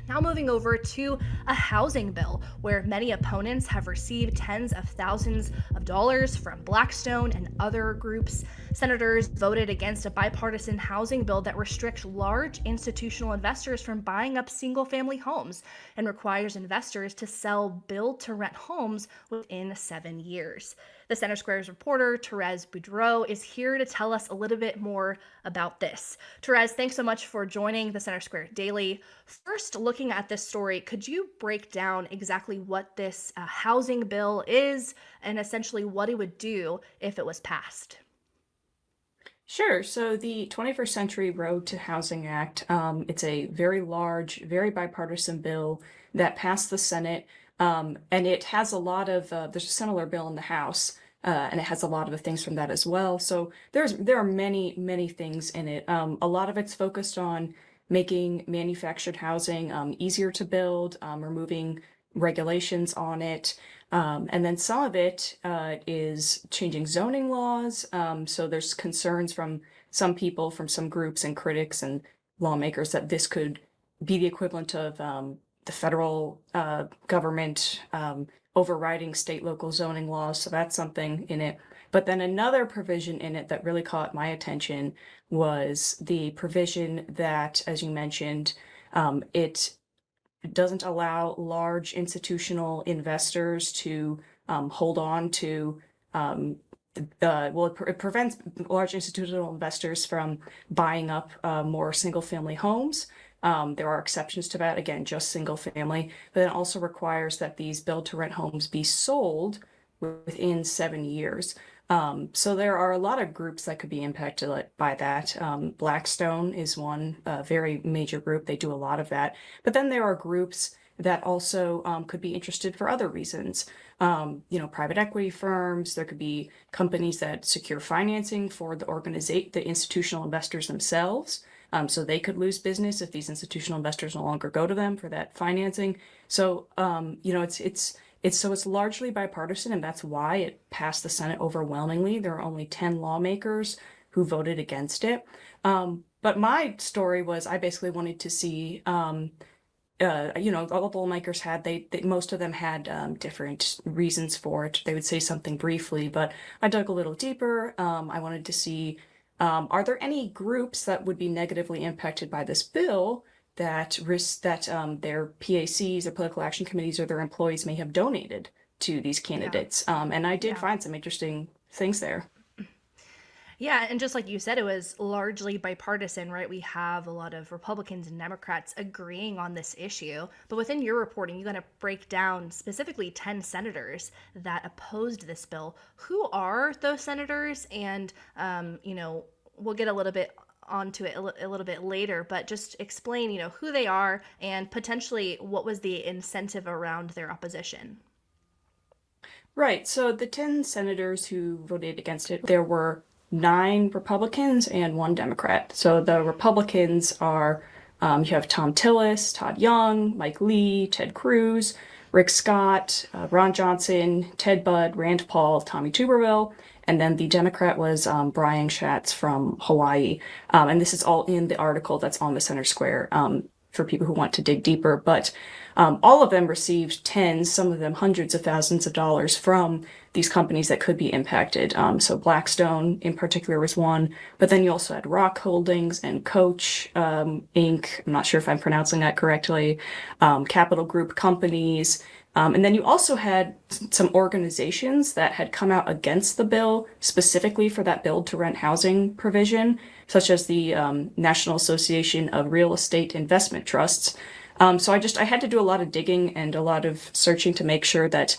Now moving over to a housing bill where many opponents have received tens of thousands of dollars from Blackstone and other groups. Senators voted against a bipartisan housing bill that restricts large institutional investors from buying up single-family homes and requires investors to sell build-to-rent homes within 7 years. The Center Square's reporter, Therese Boudreaux, is here to tell us a little bit more about this. Therese, thanks so much for joining the Center Square Daily. First, looking at this story, could you break down exactly what this housing bill is and essentially what it would do if it was passed? Sure. So the 21st Century Road to Housing Act, it's a very large, very bipartisan bill that passed the Senate, and it has a lot of, there's a similar bill in the House, and it has a lot of things from that as well. So there are many, many things in it. A lot of it's focused on making manufactured housing easier to build, removing regulations on it. And then some of it is changing zoning laws. So there's concerns from some people, from some groups and critics and lawmakers that this could be the equivalent of the federal government overriding state local zoning laws. So that's something in it. But then another provision in it that really caught my attention was the provision that, as you mentioned, it doesn't allow large institutional investors to hold on to it prevents large institutional investors from buying up more single family homes. There are exceptions to that, again, just single family, but it also requires that these build to rent homes be sold within 7 years. So there are a lot of groups that could be impacted by that. Blackstone is one very major group. They do a lot of that. But then there are groups that also could be interested for other reasons. Private equity firms. There could be companies that secure financing for the institutional investors themselves. So they could lose business if these institutional investors no longer go to them for that financing. So, it's largely bipartisan, and that's why it passed the Senate overwhelmingly. There are only 10 lawmakers who voted against it. But my story was I basically wanted to see, all the lawmakers most of them had different reasons for it. They would say something briefly, but I dug a little deeper. I wanted to see, are there any groups that would be negatively impacted by this bill that risk that their PACs or political action committees or their employees may have donated to these Yeah. candidates. And I did Yeah. find some interesting things there. Yeah, and just like you said, it was largely bipartisan, right? We have a lot of Republicans and Democrats agreeing on this issue. But within your reporting, you kind of break down specifically 10 senators that opposed this bill. Who are those senators? And, we'll get a little bit onto it a little bit later, but just explain, who they are and potentially what was the incentive around their opposition. Right. So the 10 senators who voted against it, there were 9 Republicans and 1 Democrat. So the Republicans are, you have Tom Tillis, Todd Young, Mike Lee, Ted Cruz, Rick Scott, Ron Johnson, Ted Budd, Rand Paul, Tommy Tuberville, and then the Democrat was Brian Schatz from Hawaii. And this is all in the article that's on the Center Square for people who want to dig deeper. But all of them received tens, some of them hundreds of thousands of dollars from these companies that could be impacted. So Blackstone in particular was one, but then you also had Rock Holdings and Coach Inc. I'm not sure if I'm pronouncing that correctly. Capital Group companies. And then you also had some organizations that had come out against the bill specifically for that build to rent housing provision, such as the National Association of Real Estate Investment Trusts. So I had to do a lot of digging and a lot of searching to make sure that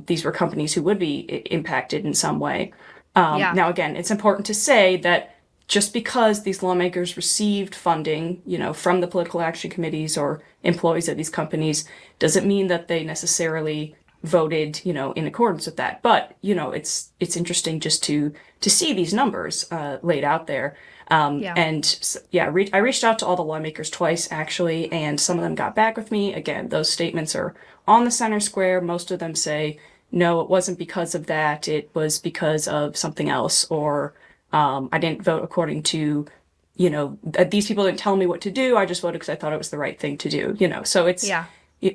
these were companies who would be impacted in some way. Yeah. Now, again, it's important to say that just because these lawmakers received funding, from the political action committees or employees of these companies, doesn't mean that they necessarily voted, in accordance with that. But, it's interesting just to see these numbers laid out there. Yeah. I reached out to all the lawmakers twice, actually, and some of them got back with me. Again, those statements are on the Center Square. Most of them say, no, it wasn't because of that. It was because of something else, or I didn't vote according to these people didn't tell me what to do. I just voted because I thought it was the right thing to do, So Yeah.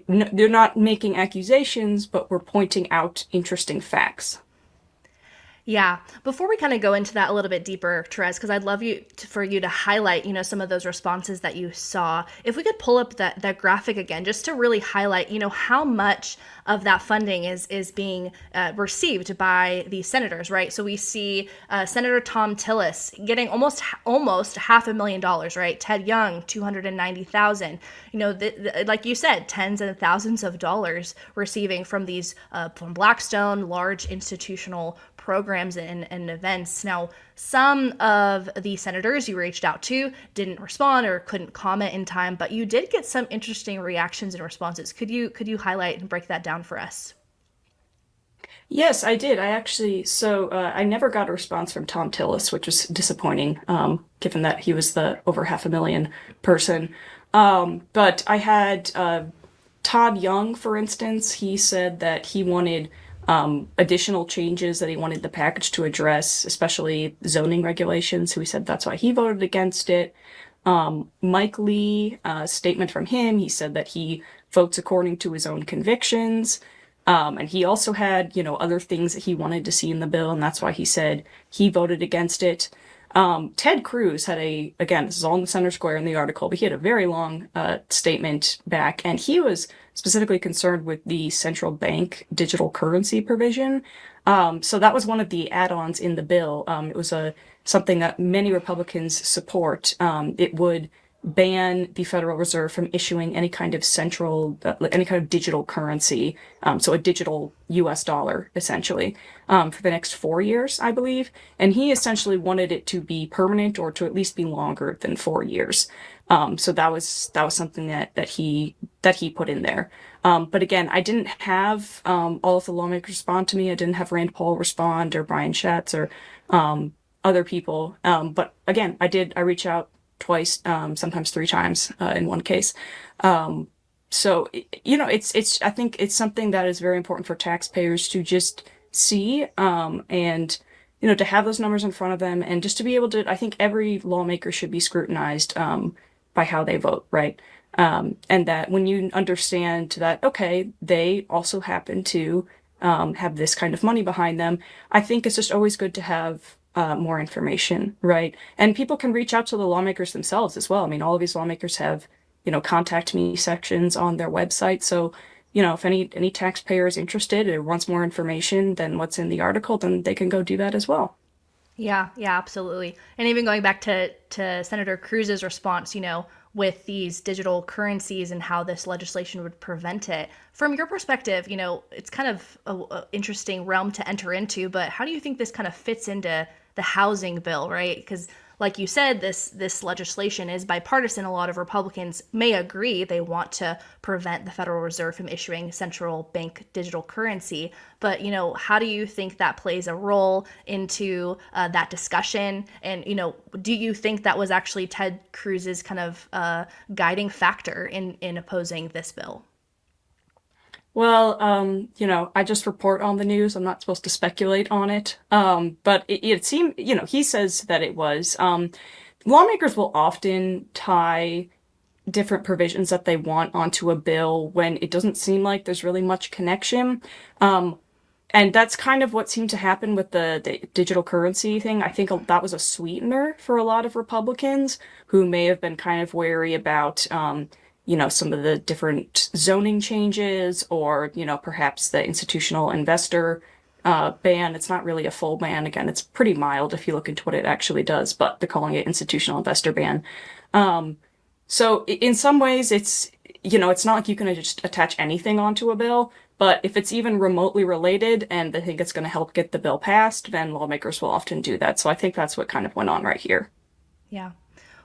they're not making accusations, but we're pointing out interesting facts. Yeah. Before we kind of go into that a little bit deeper, Therese, because I'd love for you to highlight, some of those responses that you saw. If we could pull up that graphic again, just to really highlight, how much of that funding is being received by the senators, right? So we see Senator Tom Tillis getting almost $500,000, right? Ted Young, 290,000. Like you said, tens and thousands of dollars receiving from these from Blackstone, large institutional programs and events. Now, some of the senators you reached out to didn't respond or couldn't comment in time, but you did get some interesting reactions and responses. Could you highlight and break that down for us? Yes, I did. I never got a response from Tom Tillis, which was disappointing, given that he was the over 500,000 person. But I had Todd Young, for instance. He said that he wanted additional changes that he wanted the package to address, especially zoning regulations. So he said that's why he voted against it. Mike Lee, statement from him, he said that he votes according to his own convictions. And he also had, other things that he wanted to see in the bill, and that's why he said he voted against it. Ted Cruz had again, this is all in the center square in the article, but he had a very long statement back, and he was specifically concerned with the central bank digital currency provision. So that was one of the add-ons in the bill. It was something that many Republicans support. It would ban the Federal Reserve from issuing any kind of digital currency, so a digital US dollar, essentially, for the next 4 years, I believe. And he essentially wanted it to be permanent or to at least be longer than 4 years. So that was something that he put in there. But again, I didn't have all of the lawmakers respond to me. I didn't have Rand Paul respond or Brian Schatz or other people. But again, I reached out twice, sometimes 3 times in one case. So, I think it's something that is very important for taxpayers to just see, and, to have those numbers in front of them and just to be able to, I think every lawmaker should be scrutinized by how they vote, right? And that when you understand that, okay, they also happen to have this kind of money behind them, I think it's just always good to have more information, right? And people can reach out to the lawmakers themselves as well. I mean, all of these lawmakers have, contact me sections on their website. So, if any taxpayer is interested or wants more information than what's in the article, then they can go do that as well. Yeah, absolutely. And even going back to Senator Cruz's response, with these digital currencies and how this legislation would prevent it. From your perspective, it's kind of a interesting realm to enter into, but how do you think this kind of fits into the housing bill, right? Because like you said, this legislation is bipartisan. A lot of Republicans may agree they want to prevent the Federal Reserve from issuing central bank digital currency. But, how do you think that plays a role into that discussion? And, do you think that was actually Ted Cruz's kind of guiding factor in opposing this bill? Well, I just report on the news. I'm not supposed to speculate on it. But it seemed, he says that it was. Lawmakers will often tie different provisions that they want onto a bill when it doesn't seem like there's really much connection. And that's kind of what seemed to happen with the digital currency thing. I think that was a sweetener for a lot of Republicans who may have been kind of wary about some of the different zoning changes or, perhaps the institutional investor ban. It's not really a full ban. Again, it's pretty mild if you look into what it actually does, but they're calling it institutional investor ban. So in some ways, it's not like you can just attach anything onto a bill, but if it's even remotely related and they think it's going to help get the bill passed, then lawmakers will often do that. So I think that's what kind of went on right here. Yeah.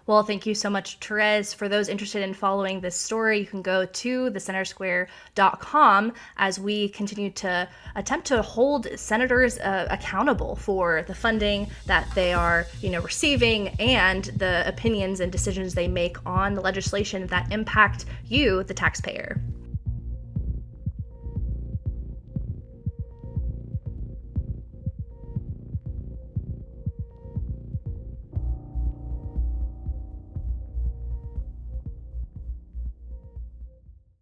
Well, thank you so much, Therese. For those interested in following this story, you can go to thecentersquare.com as we continue to attempt to hold senators accountable for the funding that they are, receiving and the opinions and decisions they make on the legislation that impact you, the taxpayer.